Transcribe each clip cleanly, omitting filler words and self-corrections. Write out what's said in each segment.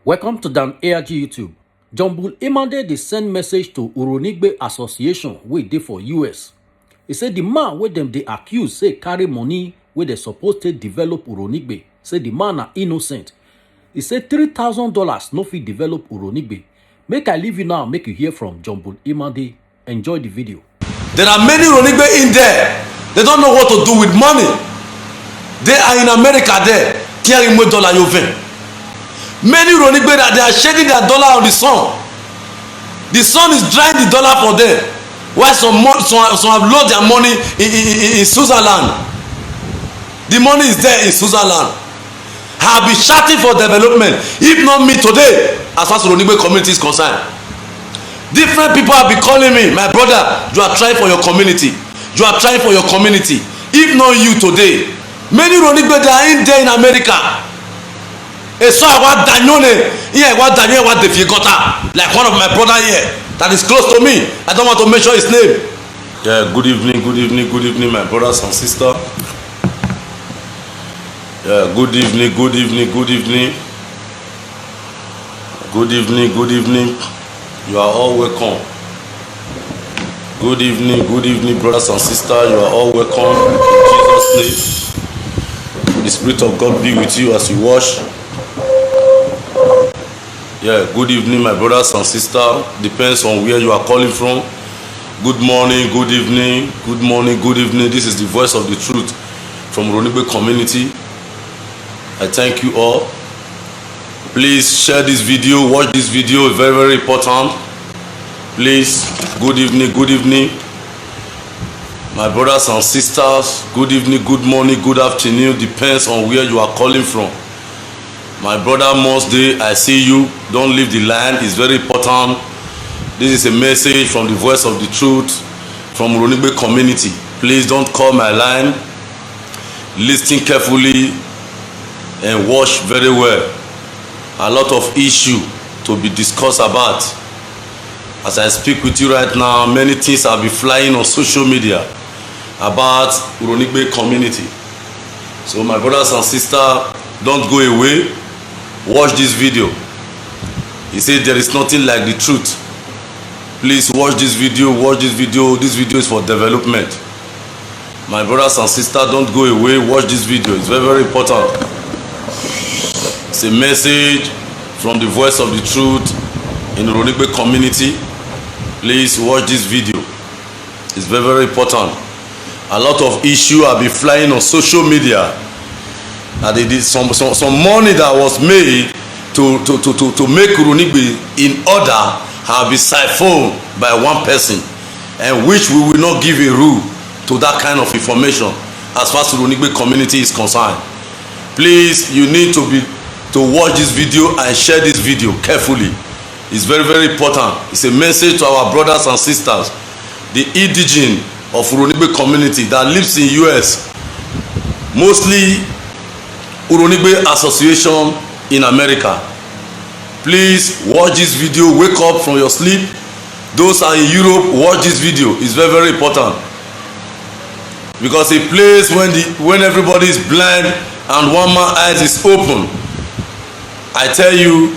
Welcome to Dan ARG YouTube. John Bull Imande dey send message to Uronigbe Association wey dey for US. He say the man wey dem dey accuse say carry money wey dey suppose take develop Uronigbe, say the man na innocent. He say $3,000 no fit develop Uronigbe. Make I leave you now, make you hear from John Bull Imande. Enjoy the video. There are many Uronigbe in there. They don't know what to do with money. They are in America there. Carrying more dollar you vent. Many Uronigbe that they are shedding their dollar on the sun. The sun is drying the dollar for them. While some have lost their money in Switzerland. The money is there in Switzerland. I have been shouting for development. If not me today, as far as Uronigbe community is concerned. Different people have been calling me, my brother, you are trying for your community. You are trying for your community. If not you today, many Uronigbe they are in there in America. So I want Danione here, I want Daniel, what the Figota, like one of my brother here that is close to me. I don't want to mention his name. Yeah, good evening, my brothers and sisters. Yeah, good evening. You are all welcome. Good evening, brothers and sisters. You are all welcome in Jesus' name. The Spirit of God be with you as you watch. Yeah, good evening, my brothers and sisters. Depends on where you are calling from. Good morning, good evening. This is the voice of the truth from Uronigbe community. I thank you all. Please share this video, watch this video, very important. Please, good evening. My brothers and sisters, good evening, good morning, good afternoon. Depends on where you are calling from. My brother Mos Day, I see you. Don't leave the line. It's very important. This is a message from the voice of the truth from Uronigbe community. Please don't call my line. Listen carefully and watch very well. A lot of issue to be discussed about. As I speak with you right now, many things have been flying on social media about Uronigbe community. So my brothers and sisters, don't go away. Watch this video. He said there is nothing like the truth. Please watch this video. This video is for development. My brothers and sisters, don't go away. Watch this video. It's very important. It's a message from the voice of the truth in the Uronigbe community. Please watch this video. It's very important. A lot of issues have been flying on social media. That they did some money that was made to make Uronigbe in order have been siphoned by one person, and which we will not give a rule to that kind of information as far as the Uronigbe community is concerned. Please, you need to watch this video and share this video carefully. It's very important. It's a message to our brothers and sisters, the indigenous of Uronigbe community that lives in US, mostly Uronigbe Association in America. Please watch this video. Wake up from your sleep. Those are in Europe, watch this video. It's very important, because a place when everybody is blind and one man's eyes is open, I tell you,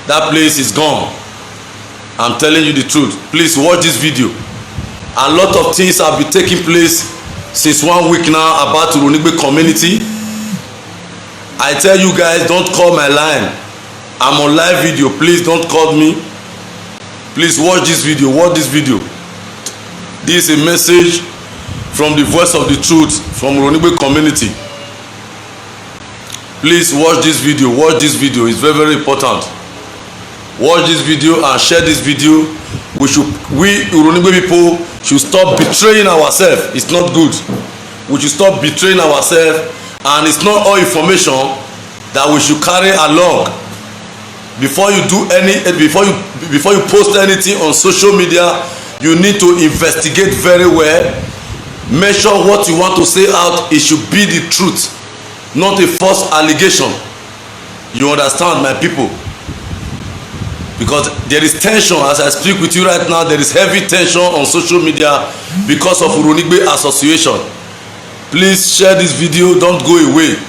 that place is gone. I'm telling you the truth. Please watch this video. A lot of things have been taking place since 1 week now about Uronigbe community. I tell you guys, don't call my line. I'm on live video. Please don't call me. Please watch this video. This is a message from the voice of the truth from Uronigbe community. Please watch this video. It's very important. Watch this video and share this video. We Uronigbe people should stop betraying ourselves. It's not good. We should stop betraying ourselves. And it's not all information that we should carry along. Before you post anything on social media, you need to investigate very well. Make sure what you want to say out, it should be the truth, not a false allegation. You understand, my people? Because there is tension as I speak with you right now. There is heavy tension on social media because of Uronigbe Association. Please share this video. Don't go away.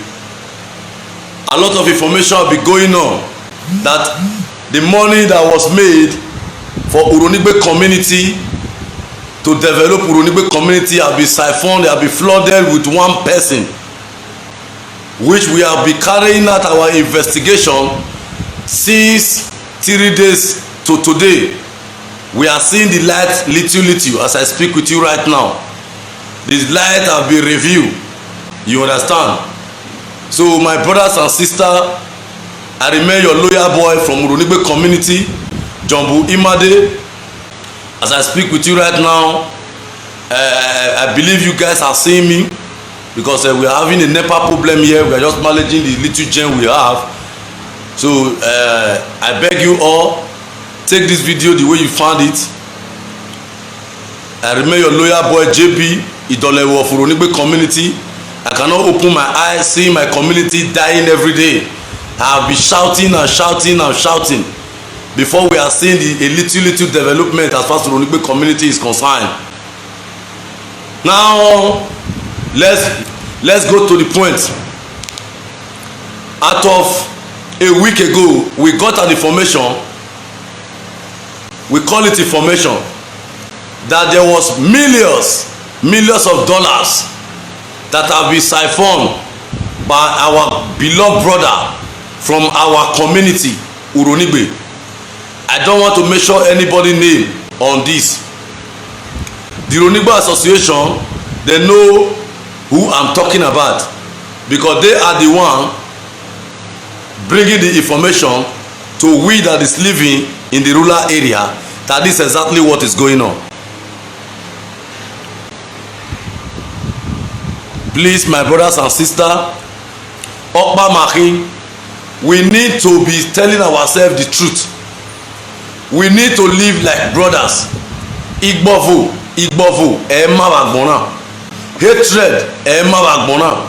A lot of information will be going on. that the money that was made for Uronigbe community to develop Uronigbe community have been siphoned, have been flooded with one person, which we have been carrying out our investigation since 3 days to today. We are seeing the light little as I speak with you right now. The light have been revealed. You understand? So my brothers and sisters, I remain your loyal boy from Uronigbe community, Jombul Imade. As I speak with you right now, I believe you guys are seeing me, because we are having a NEPA problem here. We are just managing the little gem we have. So I beg you all, take this video the way you found it. I remain your loyal boy JB Idolewo of Uronigbe community. I cannot open my eyes seeing my community dying every day. I have been shouting and shouting and shouting before we are seeing a little development as far as the Uronigbe community is concerned. Now let's go to the point. Out of a week ago, we got an information, we call it information, that there was millions of dollars that have been siphoned by our beloved brother from our community, Uronigbe. I don't want to mention anybody's name on this. The Uronigbe Association, they know who I'm talking about, because they are the one bringing the information to we that is living in the rural area, that this is exactly what is going on. Please, my brothers and sisters, Okpa Makin, we need to be telling ourselves the truth. We need to live like brothers. Igbovo, ema wagbona. Hatred, ema wagbona.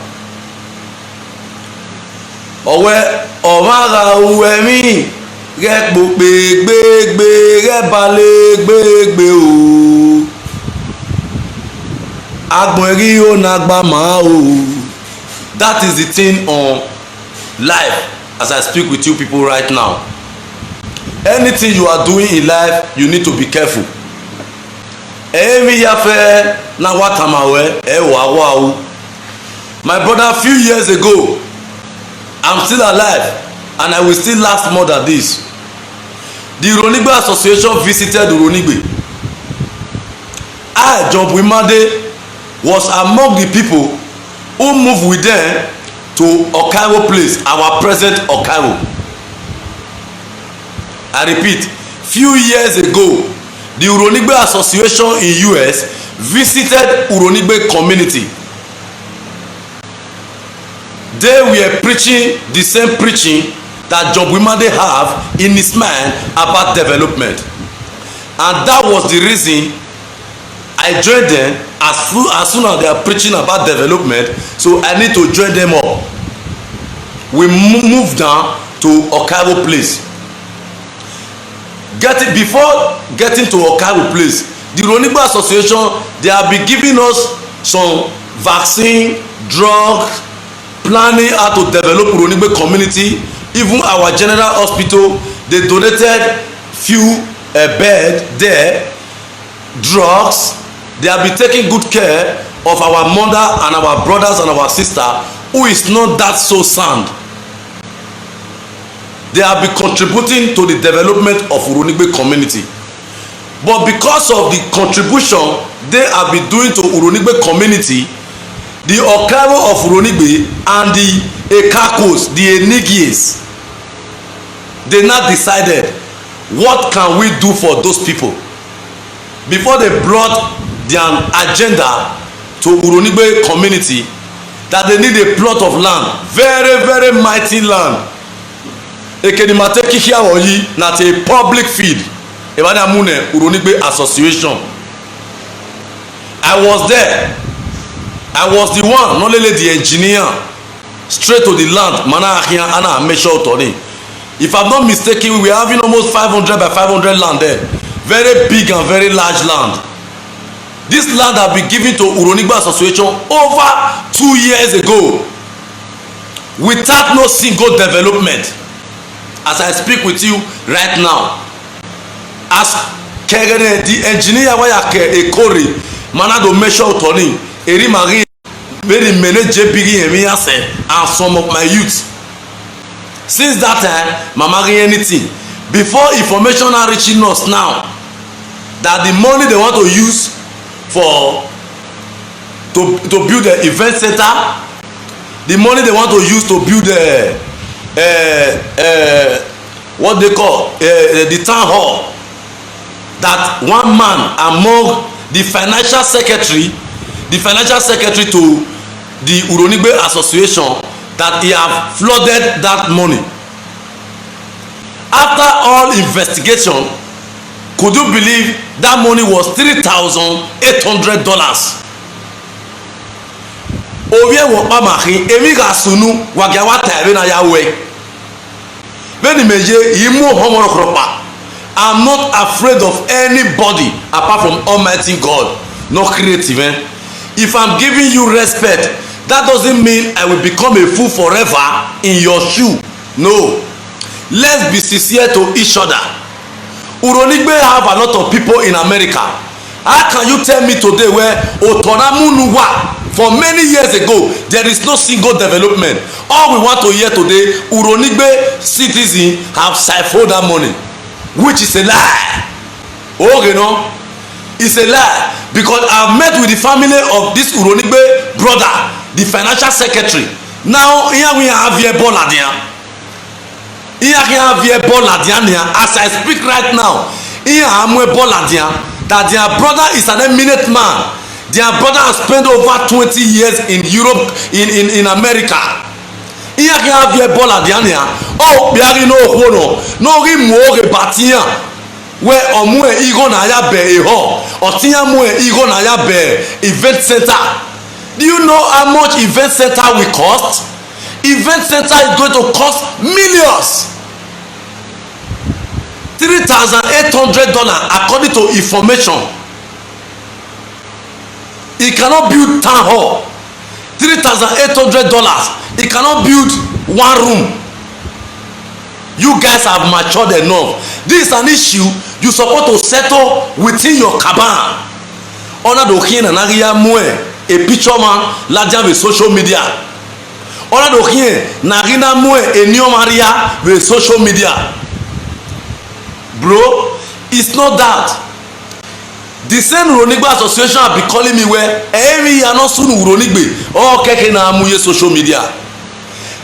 Owe, omaga uwemi, gekbo gbegbe, gebale gbegbe o. Agbonri o nagba ma o. That is the thing on life as I speak with you people right now. Anything you are doing in life, you need to be careful. My brother, a few years ago, I'm still alive and I will still last more than this. The Uronigbe Association visited Uronigbe. I, Jombul Imade, was among the people who moved with them to Okairo place, our present Okairo. I repeat, few years ago, the Uronigbe Association in US visited Uronigbe community. They were preaching the same preaching that Jombul Imade have in his mind about development. And that was the reason I joined them. As soon as they are preaching about development, so I need to join them up. We moved down to Okairo place. Before getting to Okairo place, the Uronigbe Association, they have been giving us some vaccine, drug, planning how to develop Uronigbe community. Even our general hospital, they donated few bed there, drugs. They have been taking good care of our mother and our brothers and our sister who is not that so sound. They have been contributing to the development of Uronigbe community. But because of the contribution they have been doing to Uronigbe community, the Okairo of Uronigbe and the Ekakos, the Enigies, they now decided, what can we do for those people? Before they brought their agenda to Uronigbe community, that they need a plot of land, very mighty land. Ekedimate Kikiawoyi, not a public field. Ebadamune Uronigbe Association. I was there. I was the one, not only the engineer, straight to the land. Mana Ahian Ana Mesha Otoni. If I'm not mistaken, we are having almost 500 by 500 land there. Very big and very large land. This land have been given to Uronigbe Association over 2 years ago without no single development. as I speak with you right now. As kegene the engineer wa ya ke ekore mana do measure toni eri mari very manage big emi ase and some of my youth. Since that time mama anything before information are reaching us now that the money they want to use for to build the event center, the money they want to use to build what they call the town hall, that one man among the financial secretary to the Uronigbe Association, that he have flooded that money. After all investigation, could you believe that money was $3,800? Ovie wokpa mahi emi ga sunu wagiawa tabe na yawe. Beni meje yimu homoro kropa. I'm not afraid of anybody apart from Almighty God, not creative. If I'm giving you respect, that doesn't mean I will become a fool forever in your shoe. No. Let's be sincere to each other. Uronigbe have a lot of people in America. How can you tell me today where Otonamunuwa for many years ago there is no single development? All we want to hear today, Uronigbe citizens have siphoned that money, which is a lie. Okay, no, it's a lie, because I've met with the family of this Uronigbe brother, the financial secretary. Now here we have here Boladian. Here we have here Boladian. As I speak right now, here I'm with Boladian. That their brother is an eminent man. Their brother has spent over 20 years in Europe, in America. Here we have here Boladian. Oh, biari no hono, no rimuore batia. Where omue igo na ya be eho, otinya mue igo na ya be event center. Do you know how much event center will cost? Event center is going to cost millions. $3,800 according to information. He cannot build town hall. $3,800. He cannot build one room. You guys have matured enough. This is an issue you supposed to settle within your cabal. Ona do hin na ria mue a picture man larger with social media. Ona do hin na rina mue a new maria with social media. Bro, it's not that. The same Uronigbe Association have been calling me where every year not soon Uronigbe or keke na amuye social media,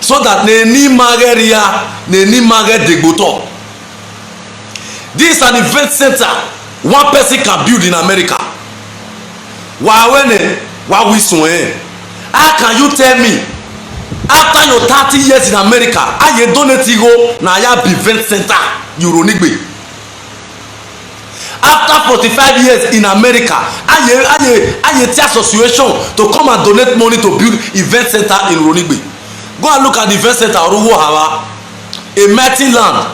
so that ne ni mageria ne ni mage degboto. This is an event center one person can build in America. How can you tell me after your 30 years in America I donate go na ya event center Uronigbe? After 45 years in America, I association to come and donate money to build event center in Uronigbe. Go and look at the event center Oruwo Hawa, a mighty land.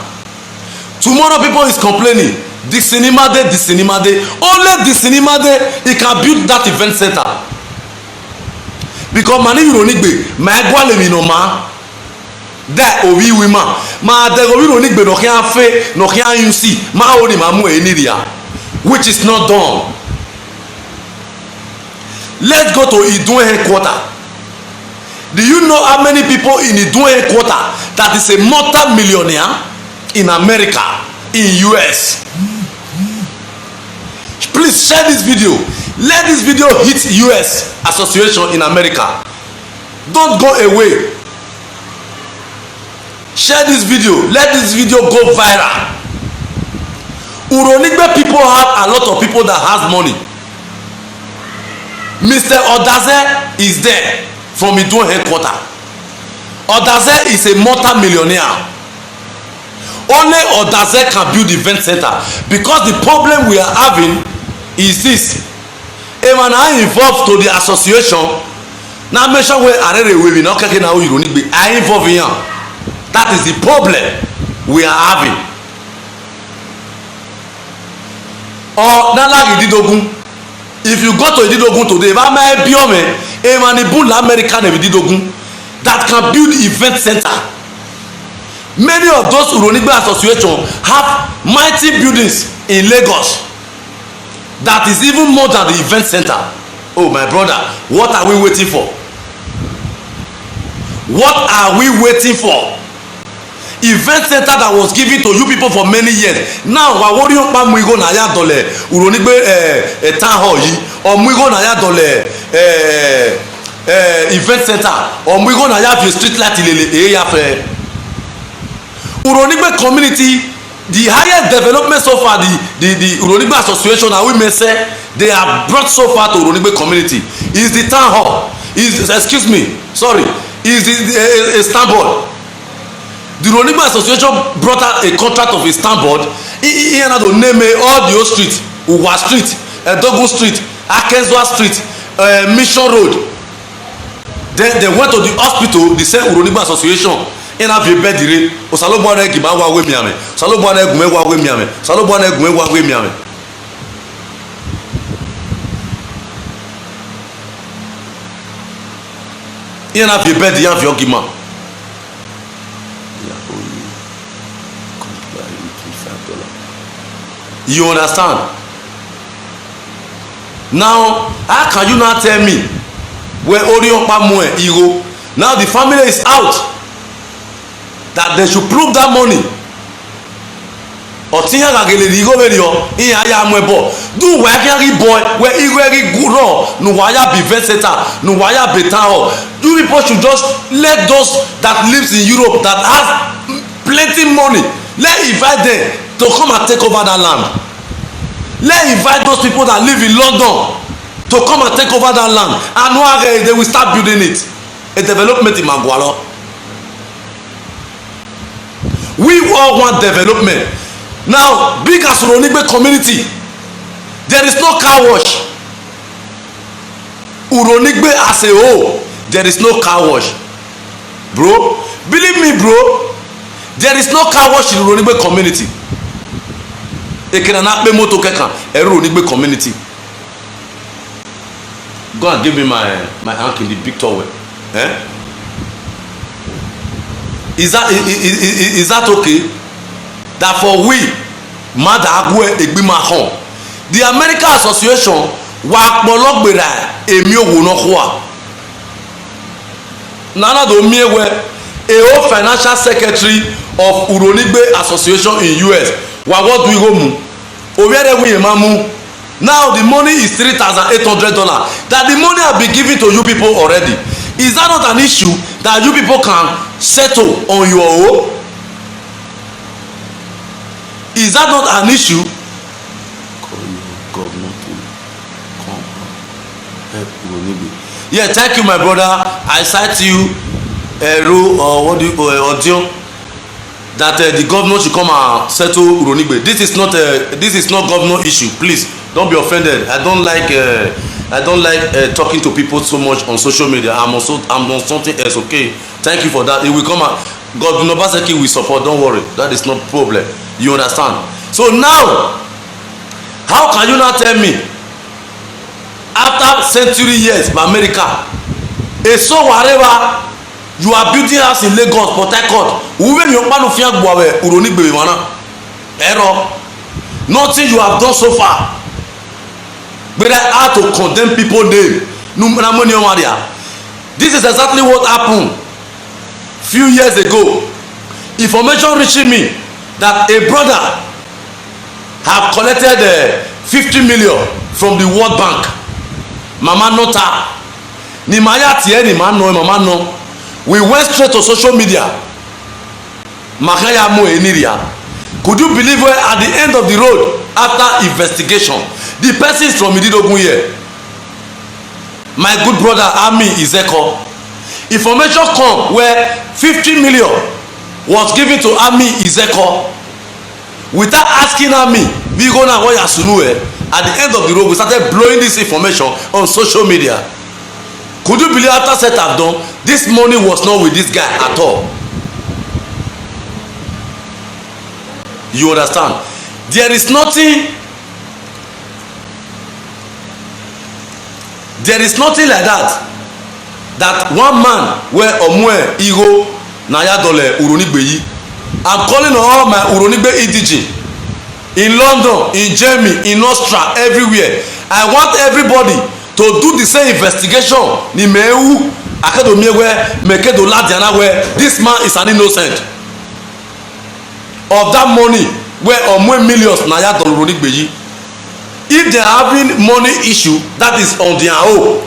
Tomorrow people is complaining, the cinema day. Only the cinema day he can build that event center. Because money Uronigbe, my gwale mi no ma. That ovi women, ma de Uronigbe no can fe, no can you see, ma oni mamu eniria. Which is not done. Let's go to Idun headquarters. Do you know how many people in Idun headquarters that is a multi-millionaire in America, in US? Please share this video. Let this video hit US association in America. Don't go away. Share this video. Let this video go viral. Uronigbe people have a lot of people that has money. Mr. Odaze is there from Idun headquarters. Odaze is a multi-millionaire. Only Odaze can build event center, because the problem we are having is this. When I involved to the association, now mention where Arere we not keke na Uronigbe, I involve in. That is the problem we are having. Or nala Ididogun, if you go to Ididogun today, if I'm a biome, a American Ididogun that can build event center. Many of those Uronigbe association have mighty buildings in Lagos that is even more than the event center. Oh my brother, what are we waiting for? What are we waiting for? Event center that was given to you people for many years. Now wa wori on pa muigo na ya dole Uronigbe town hall yi or muigo na ya dole event center or muigo na ya fi street light ilele e ya fe. Uronigbe community, the highest development so far, the Uronigbe association and women say they have brought so far to Uronigbe community is the town hall, is excuse me, sorry, is the Istanbul. The Uronigbe association brought out a contract of Istanbul. He had to name all the old streets, Uwa Street, Dogun Street, Akenzwa Street, Mission Road. Then they went to the hospital, the same Uronigbe association. Ina fi bed dire osalobo na egi ma wa we miame osalobo na egun wa we miame osalobo na egun wa we miame. Ina fi bed yan fi ogima you understand. Now how can you not tell me where Orion Pamwe Iro now the family is out that they should prove that money otinya gagele di go merio iya ya mwebo do wa carry boy where igwe guro no waya be versatile no waya better. You people should just let those that lives in Europe that have plenty money, let invite them to come and take over that land. Let invite those people that live in London to come and take over that land, and they will start building it, a development in Magwalo. We all want development. Now, big as Uronigbe community, there is no car wash. Uronigbe as a whole, there is no car wash. Bro, believe me bro, there is no car wash in Uronigbe community. Ekenana pe moto kekan, Uronigbe community. Go and give me my hanky in the big towel. Eh? Is that okay? That for we Madagwe Egbimahon, the American Association wa pologbera emi owo no kwa. Nana do miewe a whole financial secretary of Uronigbe Association in US. Wa what we go mu? Obiere we mamu. Now the money is $3,800. That the money have been given to you people already. Is that not an issue that you people can settle on your own? Is that not an issue? Yeah, thank you my brother. I cite you audio that the governor should come and settle Uronigbe. This is not governor issue. Please don't be offended. I don't like talking to people so much on social media. I'm on something else. Okay, thank you for that. It will come out. Governor Obaseki will support. Don't worry, that is not problem. You understand? So now, how can you not tell me after century years by America, so whatever you are building house in Lagos, Port Harcourt, even your man of Fiagboawe, Uronigbe mana error, nothing you have done so far. But I had to condemn people name. This is exactly what happened few years ago. Information reaching me that a brother have collected 50 million from the World Bank. Mama nota ni maya tie ni mano mama no. We went straight to social media. Makaya mo eniria. Could you believe where at the end of the road after investigation the person is from Ididogun here, my good brother Ami Izeko, information come where 50 million was given to Ami Izeko without asking Ami we go now what Yasunue. At the end of the road we started blowing this information on social media. Could you believe after set have done, this money was not with this guy at all? You understand? There is nothing like that one man where omwe ego na ya dole Uronigbe yi I'm calling on all my Uronigbe indigene in London, in Germany, in Austria, everywhere. I want everybody to do the same investigation. Ni mehu akedomiewe mekedo ladiana where this man is an innocent of that money where omwe millions na ya don Uronigbe yi. If they are having money issue, that is on their own.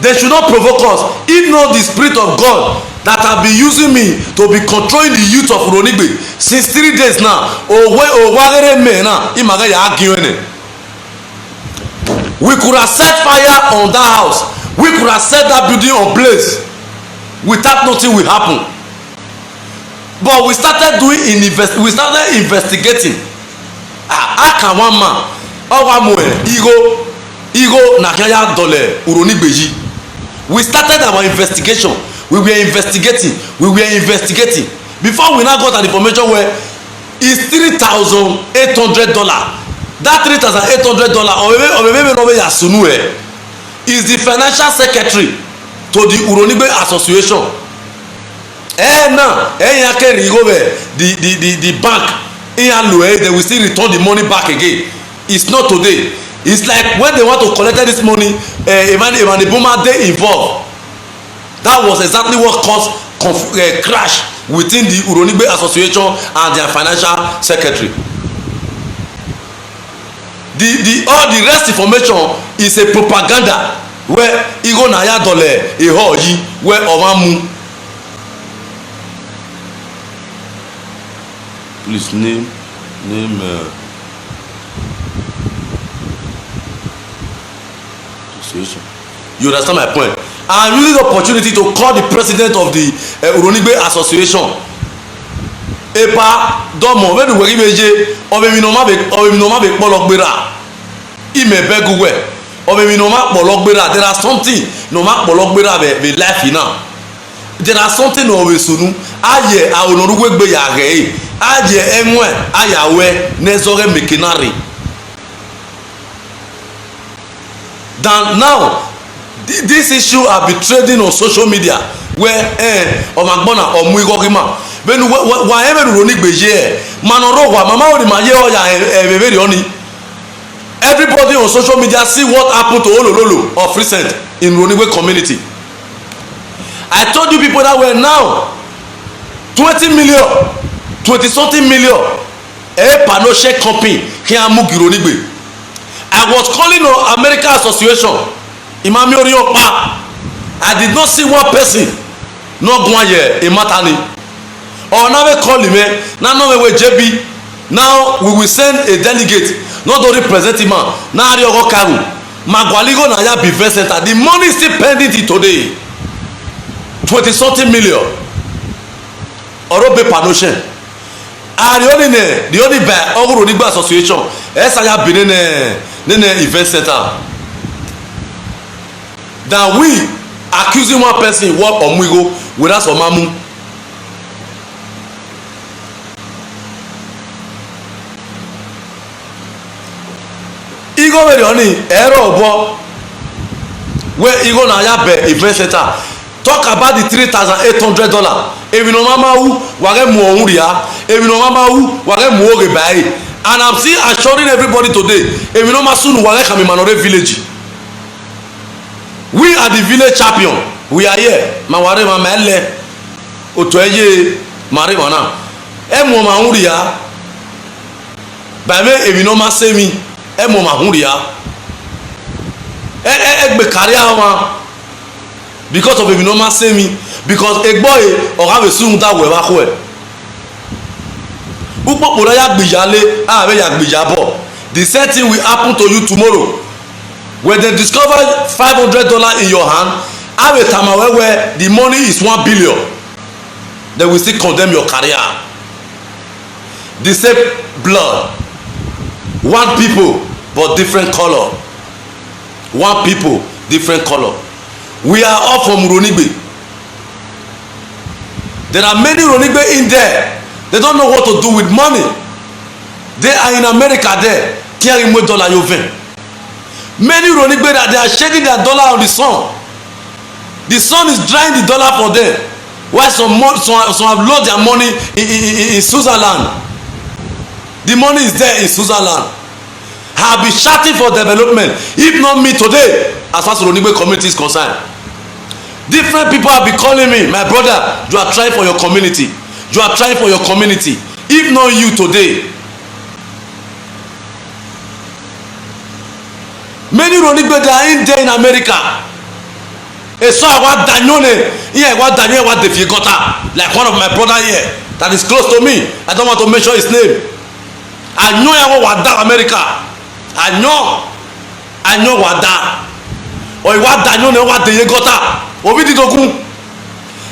They should not provoke us. If not the spirit of God that have been using me to be controlling the youth of Uronigbe since 3 days now. We could have set fire on that house. We could have set that building on blaze without nothing will happen. But we started investigating. How can one man ego nakaya dole Uronigbe yi? We started our investigation. We were investigating. Before we now got an information where it's $3,800. That $3,800 is the financial secretary to the Uronigbe Association. Now, the bank, they will still return the money back again. It's not today. It's like when they want to collect this money, Evan Boma they involved. That was exactly what caused crash within the Uronigbe Association and their financial secretary. All the rest information is a propaganda where Igo Naya Dole Ehoyi where Omamu. Please name association. You understand my point? I'm using the opportunity to call the president of the Uronigbe Association. Epa domo when we meje obeminoma be pologbera. Ime beguwe. Obeminoma pologbera. There are something no ma pologbera be life now. There are something no we sunu. Aye a onorugbe ya ge. Aye enwe ayawe nezore mekinari. Then now this issue have been trading on social media where omagbona omuigogima benu wa ebe Uronigbe ye manoro wa mama ori ma ye oya ebeberi oni. Everybody on social media see what happened to Olololo of recent in Uronigbe community. I told you people that were now 20 something million panoche company here mu Uronigbe. I was calling on American Association. Imami Oriopa. I did not see one person not going here in Matani. Or now we call him now we JB. Now we will send a delegate, not only present him now Riogo Karu. Magwaligo Naya Business Center. The money is still pending today. 20 something million. Orobe Panoshen. The only by Uronigbe Association. Esaya Binene event center. That we accusing one person work Omuigo without Omamu. Igo very only error obo where Igo na ya be event center. Talk about the $3,800. Even no mama who wage mu onria, even no mama who wage mu oge bai. And I'm still assuring everybody today, even no masunu wage kami manore village. We are the village champion. We are here. Maware mamele otoye marijuana. Emo mahuria. Bame evino masemi. Emo mahuria. Egbe career wa. Because of evino masemi. Because egboy or have a soon that we back where. Upo pora ya gbijale. Abe ya gbijabo. The same thing will happen to you tomorrow. When they discover $500 in your hand, have a time where the money is 1 billion, they will still condemn your career. The same blood, one people but different color. One people, different color. We are all from Uronigbe. There are many Uronigbe in there. They don't know what to do with money. They are in America there. Carrying more dollar you vent. Many Uronigbe that they are shedding their dollar on the sun. The sun is drying the dollar for them. Why some have lost their money in Switzerland. The money is there in Switzerland. I have been shouting for development. If not me today, as far as Uronigbe community is concerned, different people have been calling me, my brother, you are trying for your community. You are trying for your community. If not you today, many Uronigbe they are in there in America. So I want Danione here, I want Daniel, what the Figota, like one of my brother here that is close to me. I don't want to mention his name. I know I want that America. I know what that. Or what Danione, what the Yegota. Obidi Dogun.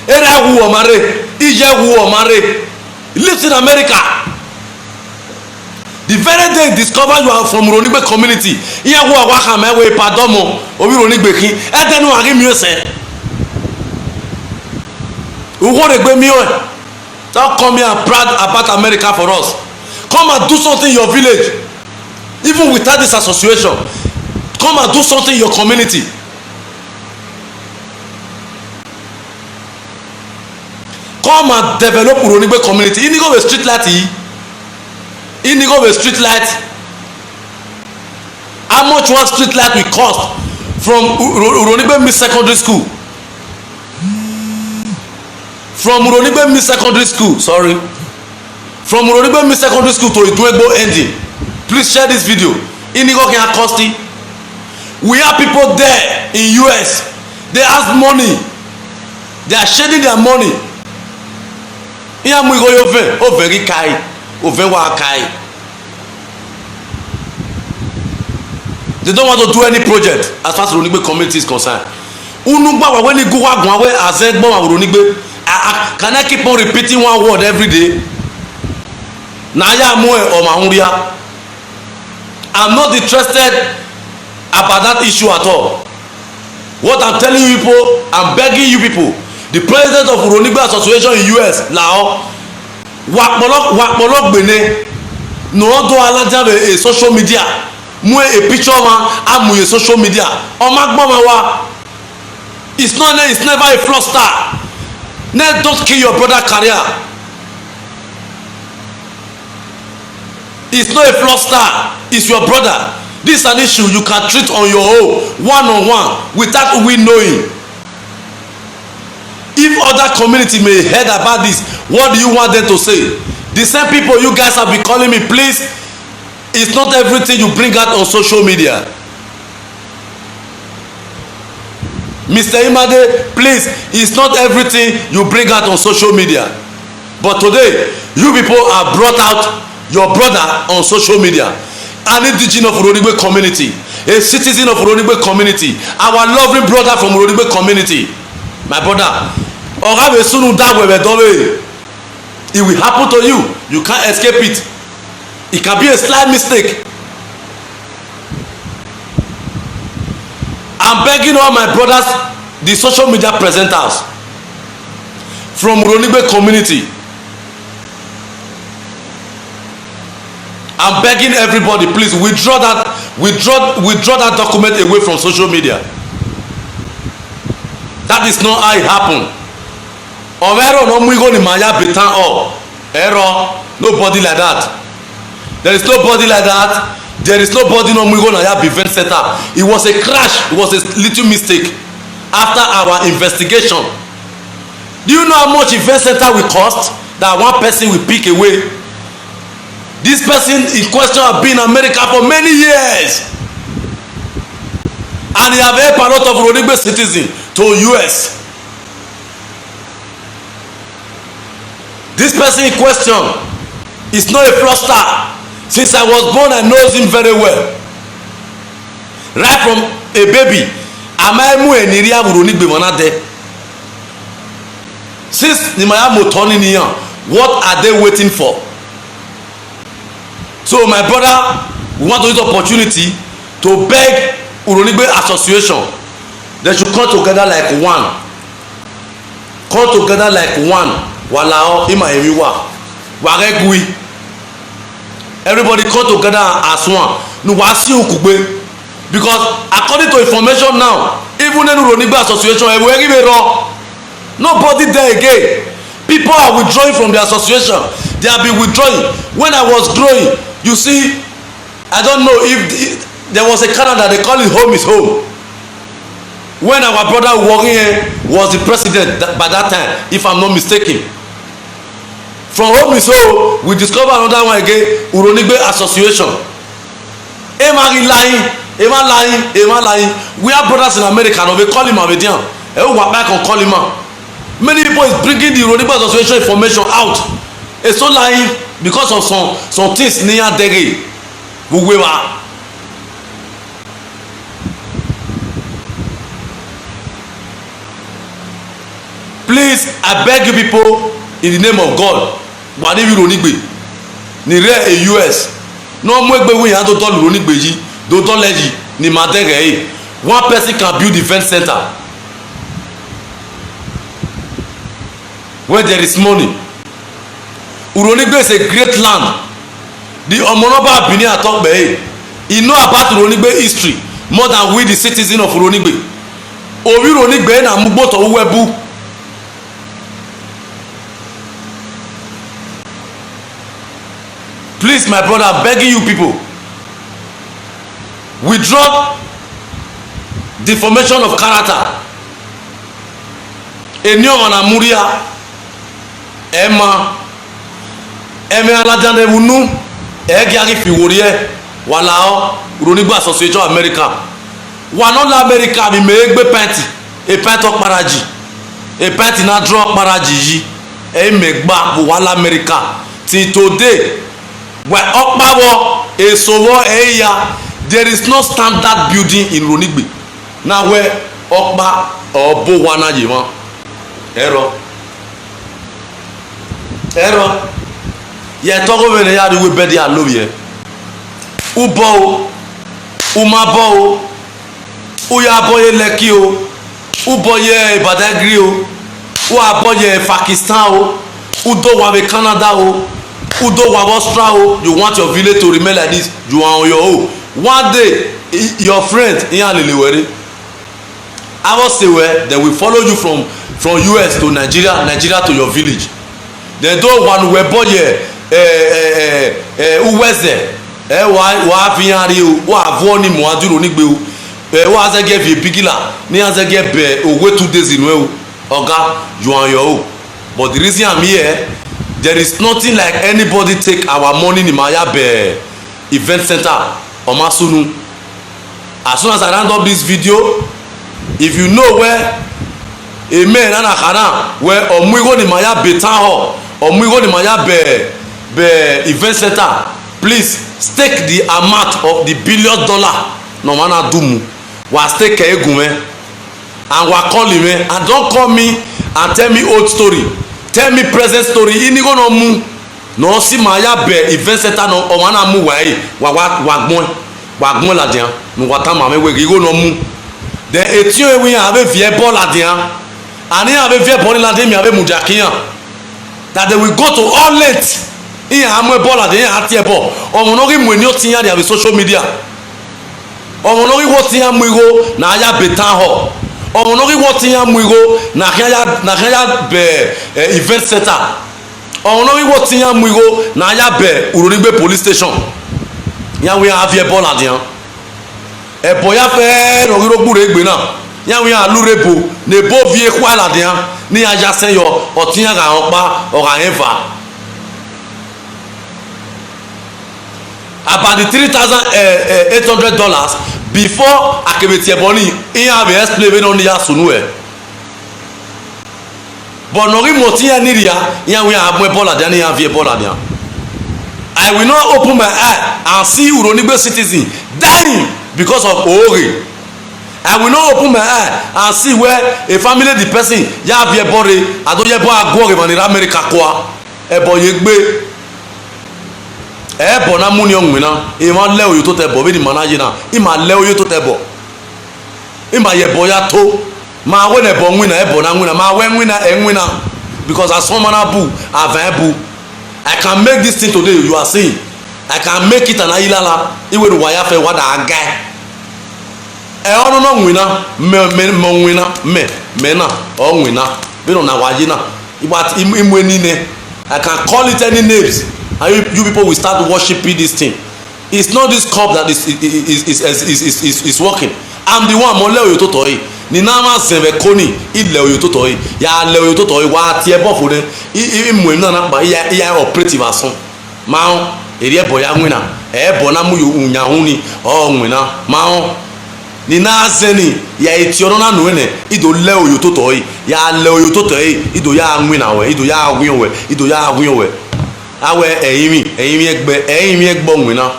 Ere wu omare, ije wu omare. He lives in America. The very day he discover you are from Uronigbe community, iye wu awaka mewe padomo obi Uronigbe kin. Edenu ari mi ose. Uworegbe mi o. Don't come here and brag about America for us. Come and do something in your village. Even without this association, come and do something in your community. Come and develop Uronigbe community. Inigo be street light yi. Inigo be street light. How much one street light will cost from Uronigbe Miss Secondary School? From Uronigbe Miss Secondary School, sorry. From Uronigbe Miss Secondary School to Iduegbo ending. Please share this video. Inigo can cost it. We have people there in US. They ask money. They are shedding their money. Iya mu igo yove o very kai o very wa kai. They don't want to do any project as far as Uronigbe community is concerned. Unugba wa when go wa gun awe azegbo wa Uronigbe. Can I keep on repeating one word every day? Na ya mu e o ma hunria. I'm not interested about that issue at all. What I'm telling you people, I'm begging you people. The president of Uronigbe Association in US now wakpolo gbene no do alaja a social media mu a picture ma amu a social media o ma gbon ma wa. It's never a fluster. Don't kill your brother career. It's not a fluster. It's your brother. This is an issue you can treat on your own, one-on-one, without we knowing. If other community may heard about this, what do you want them to say? The same people you guys have been calling me, please, it's not everything you bring out on social media. Mr. Imade, please, it's not everything you bring out on social media. But today, you people have brought out your brother on social media. An indigenous of Uronigbe community, a citizen of Uronigbe community, our loving brother from Uronigbe community. My brother, it will happen to you. You can't escape it. It can be a slight mistake. I'm begging all my brothers, the social media presenters from Uronigbe community. I'm begging everybody, please withdraw that document away from social media. That is not how it happened. Nobody like that. There is nobody like that. There is nobody no Mwigo Nayab event center. It was a crash. It was a little mistake. After our investigation, do you know how much event center will cost? That one person will pick away. This person in question have been in America for many years, and he have helped a lot of Uronigbe citizens to US. This person in question is not a fraudster. Since I was born, I know him very well. Right from a baby, Amaimu Eniria Uronigbe Monade. Since Nimaya Motoni Niyan, what are they waiting for? So my brother, we want to use the opportunity to beg Uronigbe Association. They should come together like one. Come together like one. Walao ima emiwa. Waregui. Everybody come together as one. Nuwasi ukugbe. Because according to information now, even in Uronigbe Association, Nobody there again. People are withdrawing from the association. They have been withdrawing. When I was growing, you see, I don't know if there was a Canada, they call it home is home. When our brother working here was the president by that time, if I'm not mistaken. From home is home, we discover another one again, Uronigbe Association. Am I lying? We are brothers in America, and we call him Abedian. And we are back on call him. Many people is bringing the Uronigbe Association information out. It's so lying because of some things near Dege. Please, I beg you people, in the name of God, wàá níbi Uronigbe ní rẹ a US náà mú ẹgbẹ́ wíyàn tó tọ́ Uronigbe yìí tó tọ́ lẹ́yìn ní màdẹ́gẹ̀ yìí. One person can build event center where there is money. Uronigbe is a great land. The Omonoba Benin Atokbe yìí, he know about Uronigbe history more than we the citizen of Uronigbe. Orí Uronigbe na mú gbọ́tọ̀ owó ẹbú. Please, my brother, I'm begging you people, withdraw deformation of character. Enyo na muria ema aladande wunu egiari fi worie walao Uronigbe Association America. Wa no la America mi megbe penti e penti okparaji e penti na draw okparaji yi e megba wa la America till today. Where Okpawo, Esowo, Eya, there is no standard building in Uronigbe. Now where Okpa or Bowana Yima, Error. Yeah, talk over the yard with Betty and Louis. Ubo, Umabo, Uyaboye Lekio, Uboye Badagrio, Uaboye Pakistan, Udowabe Canada. Udo Wabostra, you want your village to remain like this, you are on your own. One day, your friend, I was say where they will follow you from US to Nigeria to your village. They don't want to boy Uweze, wa fiari wa avoni moadu Uronigbe wa azege fi bigila ni azege be owe 2 days in we oga you are on your own. But the reason I'm here, there is nothing like anybody take our money in Mayabe event center Omasunu. As soon as I round up this video, if you know where amen and akana where Omuigo ni Mayabe town hall, Omuigo ni Mayabe event center, please stake the amount of the $1 billion no mana dumu wa stake egume and wa call him and don't call me and tell me old story. Tell me present story. Inigo no mu no si Mayabe event center no omana mu wagbon la dian no wata mame we go no mu. Then etio we have vie ball la dian. Ani have vie ball la dian mi have mujakiyan. That they will go to all late. In amwe ball la dian atie ball. Omo ri mu ni o tiyan dey have social media. Omo ri wo tiyan mu go na ya betan ho. Omonori wotinya muigo na kaya be event center. Omonori wotinya muigo na ya be Uronigbe police station. Ya we have here ball adian. E boya fe rogiro gbure egbe na. Ya we alurebo ne bo vie kwa ladian ni aja sen yo otinya ga onpa o ga eva. About the $3,800 before Akebeti Ebony, he have explained on the Yasunue. But no remote nidia, here we have more Bola than have a Bola. I will not open my eye and see Uronigbe citizen dying because of Ori. I will not open my eye and see where a family the person ya have a body, I don't have a go in America kwa. Ebo yegbe. Ebo na muni onwina ima leo yo to tebo be ni manager na ima leo yo to tebo ima yebo ya to ma we na ebo nwina ebo na nwina ma we nwina enwina because as someone abu avabu I can make this thing today you are saying I can make it an ayilala iwe ru waya fe wada aga e onu no nwina me nwina me na o nwina been on our yena but imwenine I can call it any names and you people will start worshiping this thing. It's not this cup that is working. I'm the one mole oyo to toyi ni na ma zeve koni ile oyo to toyi ya le oyo to toyi wa ti e bofo de imwe na na ba ya operative asun ma eri ebo ya nwina ebo na mu yo unya hu ni o nwina ma ni na zeni ya eti ono na nuene ido le oyo to toyi ya le oyo to toyi ido ya nwina we ido ya awin we ido ya awin we awe eyin mi egbo nwina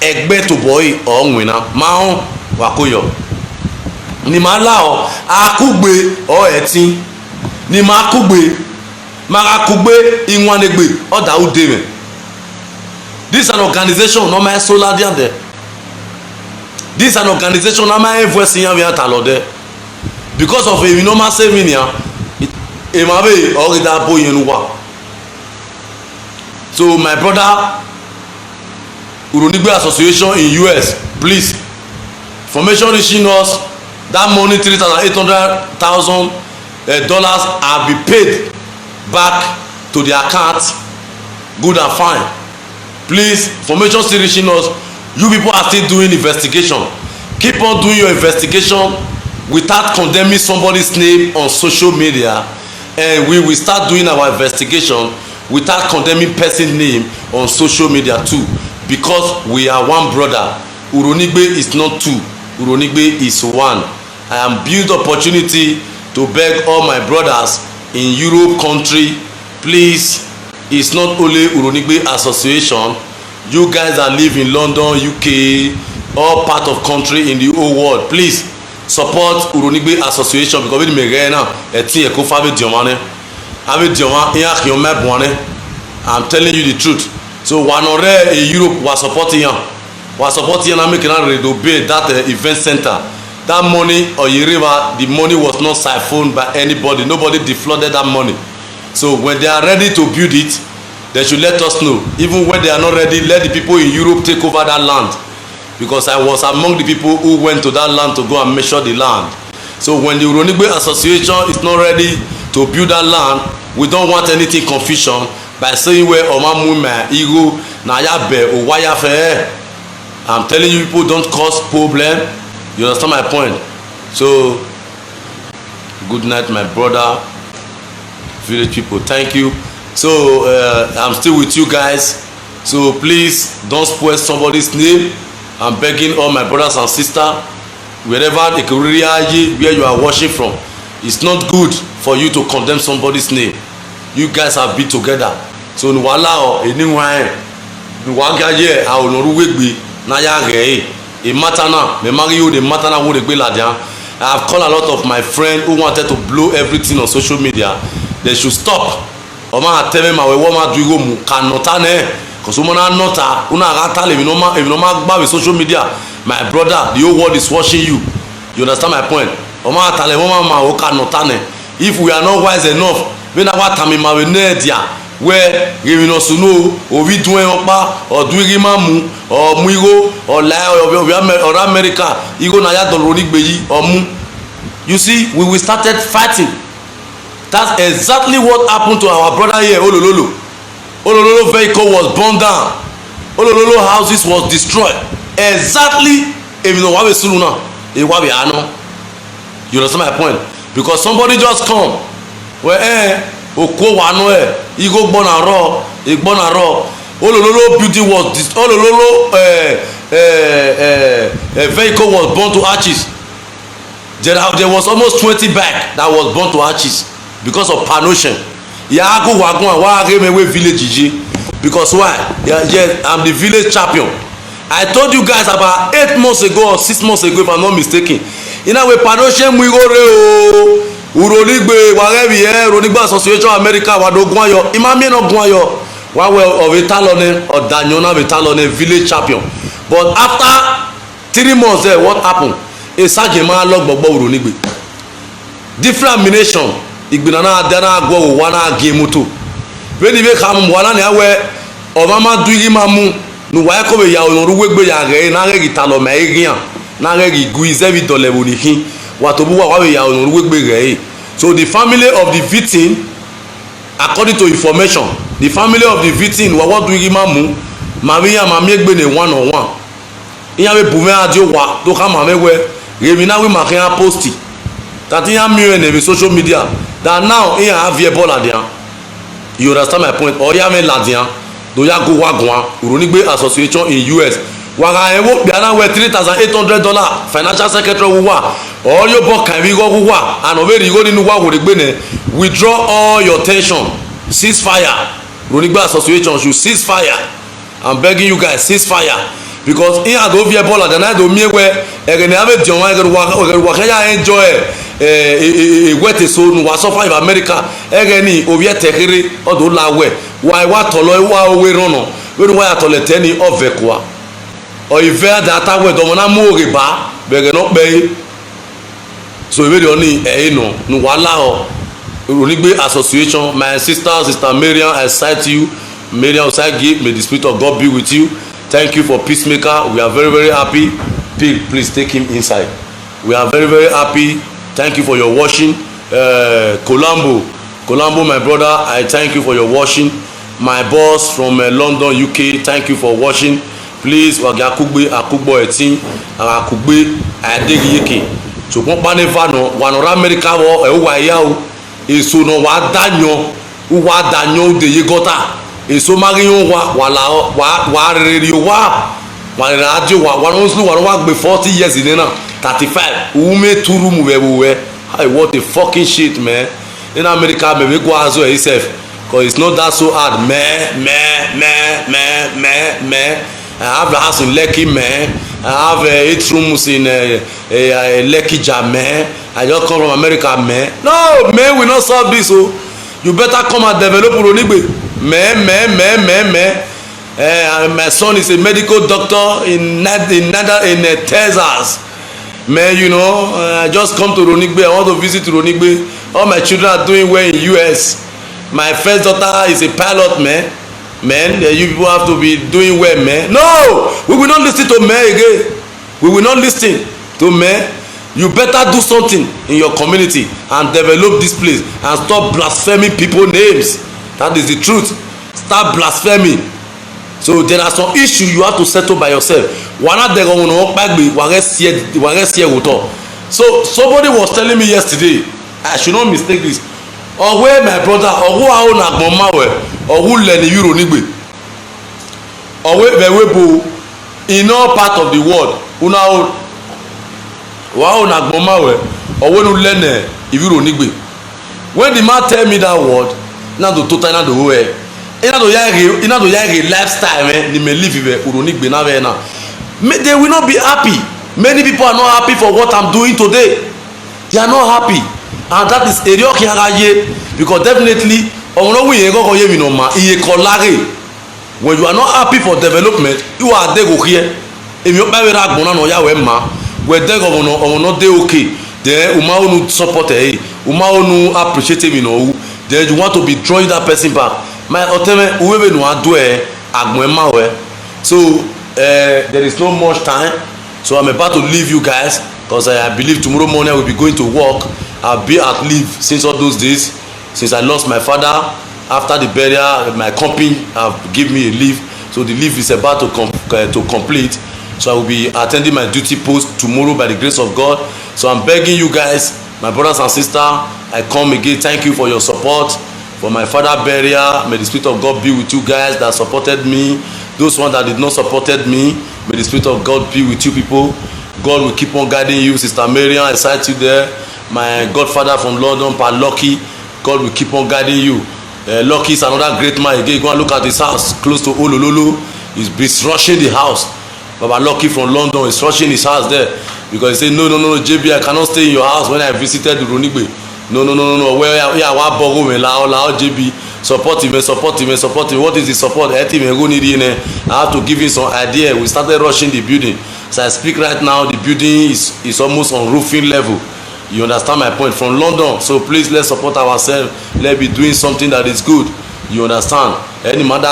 egbe to boy o nwina ma wa koyo ni ma la o akugbe o etin ni ma kugbe ma akugbe inwanegbe o da ude me. This is an organization no my solar there. This is an organization no my voice yan we talode because of a normal saving ya e ma be o da bo yen wa. So my brother Uronigbe Association in US, please, information reaching us, that money $3,800,000 have been paid back to the account, good and fine. Please, information still reaching us, you people are still doing investigation. Keep on doing your investigation without condemning somebody's name on social media, and we will start doing our investigation without condemning person's name on social media too. Because we are one brother. Uronigbe is not two. Uronigbe is one. I am built opportunity to beg all my brothers in Europe country, please, it's not only Uronigbe Association. You guys that live in London, UK, all part of country in the whole world, please support Uronigbe Association because we may now I'm telling you the truth. So one already in Europe was supporting him. And making a redo that event center. That money or river, the money was not siphoned by anybody. Nobody defrauded that money. So when they are ready to build it, they should let us know. Even when they are not ready, let the people in Europe take over that land. Because I was among the people who went to that land to go and measure the land. So when the Uronigbe Association is not ready to build that land, we don't want anything confusion by saying where Omamuma Ego Nayabe or Wayafe. I'm telling you, people don't cause problem. You understand my point? So good night, my brother, village people. Thank you. So I'm still with you guys. So please don't spoil somebody's name. I'm begging all my brothers and sisters, wherever the where you are watching from, it's not good for you to condemn somebody's name. You guys have been together. So nwala o eniwan nwagaye a onoruwegbe na ya re e matana me marry you the matana wo de gbe ladian. I have called a lot of my friends who wanted to blow everything on social media. They should stop. Oma tell me my we ma do go mu kanota ne cause una nota una rata le if no ma gba with social media. My brother, the whole world is watching you. You understand my point? Oma tale ma o kanota ne. If we are not wise enough, when our time ma we nedia where we no suno or we do pa or do mu or muigo or lie or America igo na ya Uronigbe yi or mu. You see, we started fighting. That's exactly what happened to our brother here, Olololo. Olololo vehicle was burned down. Olololo houses was destroyed. Exactly. If you know what we see now, you understand my point? Because somebody just come where oko wano igo gbona ro igbona ro Olololo building was Olololo vehicle was burned to ashes. There was almost 20 bike that was burned to ashes because of pollution. Yago wagon wa Remewe village because why? Yeah, I'm the village champion. I told you guys about 8 months ago or 6 months ago, if I'm not mistaken. In a way, pollution we go re Uronigbe whatever here, Uronigbe Association America wa do gwayo. Imami no gwayo. Wa we of Italone or Danyona Italone village champion. But after 3 months there, what happened? A Sajema log Bobo Uronigbe. Different amination. Igbinana dana go wana gemuto. When you come wana ne we Obama duigi mamu no wa ko be ya Uronigbe ya re na re Italo me gian. Na re guize vi dole bonikin. Watobu wa we ya Uronigbe re. So the family of the victim, according to information, the family of the victim wa what do imamu maria mamiegbe ne one on one iya we bume adio wa to ka mamewe remina we makia posti that iya mi ne social media that now iya have ebola there. You understand my point? Or ya me ladian do ya go wagwan Uronigbe association in US waga ewo biana we $3,800 financial secretary wa or your book can we go wa and oberi go ninu wa Uronigbe ne withdraw all your tension, cease fire. Uronigbe association should cease fire. I'm begging you guys, cease fire, because in a go via Ebola the night do me where egene have John wa ya enjoy wet so no wa suffer in America egeni obi etekere odo lawe why wa tolo wa we rono we no wa tolo teni ovekwa o ife data we do na mo re ba bege no pe so we dey only no wala o Uronigbe association. My sister Mariam, I cite you. Mariam Osagi, may the spirit of God be with you. Thank you for Peacemaker. We are very, very happy. Please take him inside. We are very, very happy. Thank you for your washing. Colombo, my brother, I thank you for your washing. My boss from London, UK, thank you for washing. Please, wagakugbe akugbo etin, akugbe adegiyeke. So pon paneva no, wanora America wo ewa ya o. Eso no wa danyo de yegota. Eso marion wa radio wa radio wa no wa gbe 40 years in na 35 ume turu mu we hey, what a fucking shit, man. In America me go as well himself, cause it's not that so hard, man. I have a house in Lekki, man. I have 8 rooms in Lekki Jam, man. I just come from America, man. No, man, we not solve this. So you better come and develop Uronigbe, man. My son is a medical doctor in Texas, man. You know, I just come to Uronigbe. I want to visit Uronigbe. All my children are doing well in US. My first daughter is a pilot, man. You people have to be doing well, man. No, we will not listen to men again. We will not listen to men. You better do something in your community and develop this place and stop blaspheming people's names. That is the truth. Start blaspheming. So there are some issues you have to settle by yourself. So somebody was telling me yesterday, I should not mistake this. Or where my brother, or who are on Agbomawe, or who learn the Uronigbe, or where Bewebo, in all part of the world, who now on Agbomawe, or when you learn the Uronigbe. When the man tell me that word, now the total, now the way, in a lifestyle, they may live with Uronigbe now. They will not be happy. Many people are not happy for what I'm doing today. They are not happy. And that is area kiaraye, because definitely when you are not happy for development, you are there here. If you buy a gona no ya wema, where they go not they okay, then umau support umau appreciate him, then you want to be drawing that person back. My ultimate whoever no do agwema. So there is no much time, so I'm about to leave you guys, because I believe tomorrow morning I will be going to work. I've been at leave since all those days, since I lost my father. After the burial, my company have given me a leave, so the leave is about to complete. So I will be attending my duty post tomorrow by the grace of God. So I'm begging you guys, my brothers and sisters, I come again. Thank you for your support for my father burial. May the spirit of God be with you guys that supported me. Those ones that did not supported me, may the spirit of God be with you people. God will keep on guiding you. Sister Mariam, I cite you there. My godfather from London, Pa Lucky, God will keep on guiding you. Lucky is another great man. Again, go and look at his house close to Olololo. He's rushing the house. Baba Lucky from London is rushing his house there, because he said, no, JB, I cannot stay in your house when I visited Uronigbe. No. Where I borrow me, JB, support him. What is the support? I have to give him some idea. We started rushing the building. So I speak right now, the building is almost on roofing level. You understand my point? From London. So please, let's support ourselves. Let's be doing something that is good. You understand? Any mother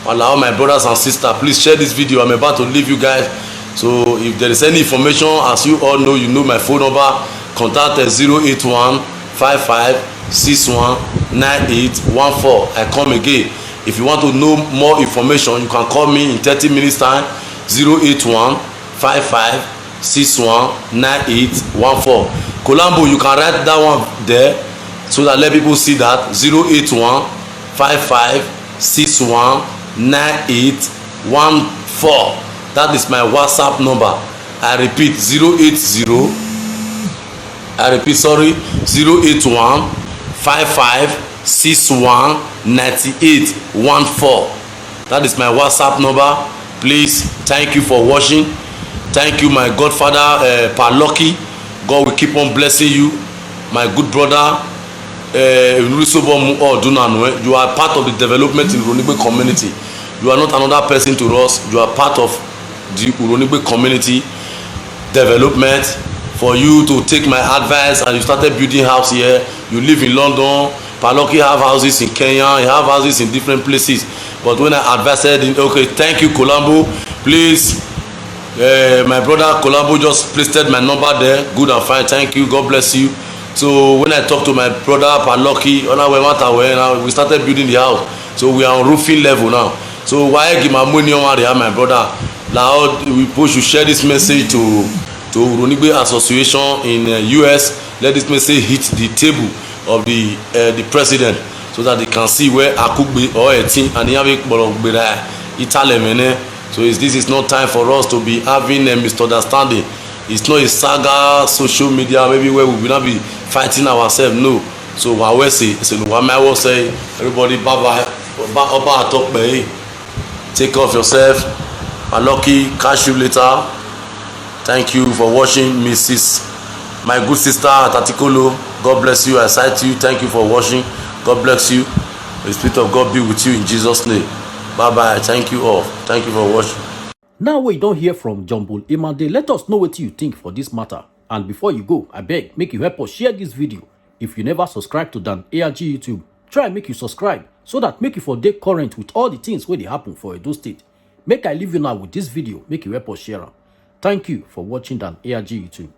allow my brothers and sisters, please share this video. I'm about to leave you guys. So if there is any information, as you all know, you know my phone number. contact 081 55 61 9814. I come again. If you want to know more information, you can call me in 30 minutes time. 081 55 61 9814. Colombo, you can write that one there so that let people see that. 081 55 61 9814. That is my WhatsApp number. I repeat 081 55 61 9814. That is my WhatsApp number. Please, thank you for watching. Thank you, my godfather, Pa Lucky. God will keep on blessing you. My good brother, you are part of the development in Uronigbe community. You are not another person to us. You are part of the Uronigbe community development. For you to take my advice and you started building house here. You live in London. Pa Lucky have houses in Kenya. He have houses in different places. But when I advised him, okay, thank you, Colombo. Please, my brother Colombo just pasted my number there. Good and fine. Thank you. God bless you. So when I talked to my brother Pa Lucky, we started building the house. So we are on roofing level now. So why give my money on my brother? Now we should share this message to Uronigbe Association in US. Let this message hit the table of the president so that they can see where Akugbe or Etin and Italy. So this is not time for us to be having a misunderstanding. It's not a saga social media maybe where we will not be fighting ourselves. No. So what we say, everybody bye bye. Take care of yourself. Pa Lucky, catch you later. Thank you for watching, Mrs. My good sister Tatikolo. God bless you. I cite you. Thank you for watching. God bless you. The Spirit of God be with you in Jesus' name. Bye bye. Thank you all. Thank you for watching. Now we don't hear from John Bull Imande. Let us know what you think for this matter. And before you go, I beg, make you help us share this video. If you never subscribe to Dan ARG YouTube, try and make you subscribe so that make you for day current with all the things where they happen for Edo State. Make I leave you now with this video. Make you help us share. Thank you for watching Dan ARG YouTube.